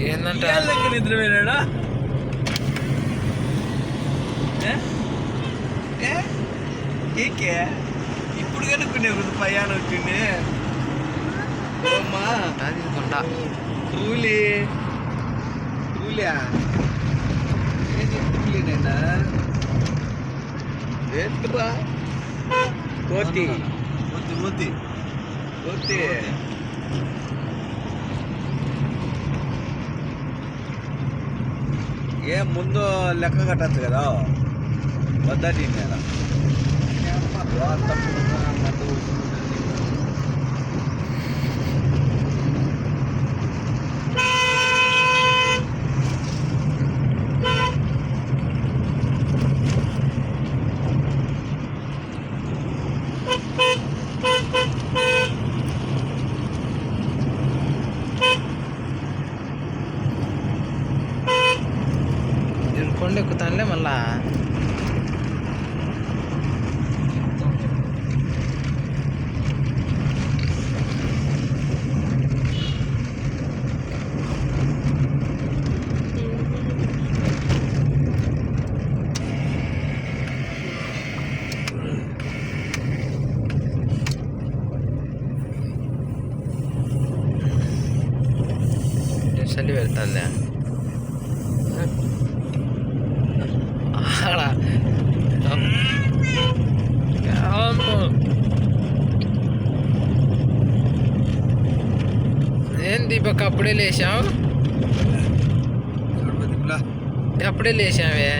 ఏందంట నిద్రపోయినాడా ఇప్పుడు కనుక్కునే పయ్యాను వచ్చింది అమ్మా తీసుకుంటా కూలీ కూలియా కూలీనేనా ఏంట్రా కోతి కోతి కోతి కోతి ఏం ముందు లెక్క కట్టచ్చు కదా వద్దని నేను కొండ ఎక్కుతానులే మళ్ళా చలి పెడతాందా ఏం దీపక్ అప్పుడే లేచావు అప్పుడే లేచావే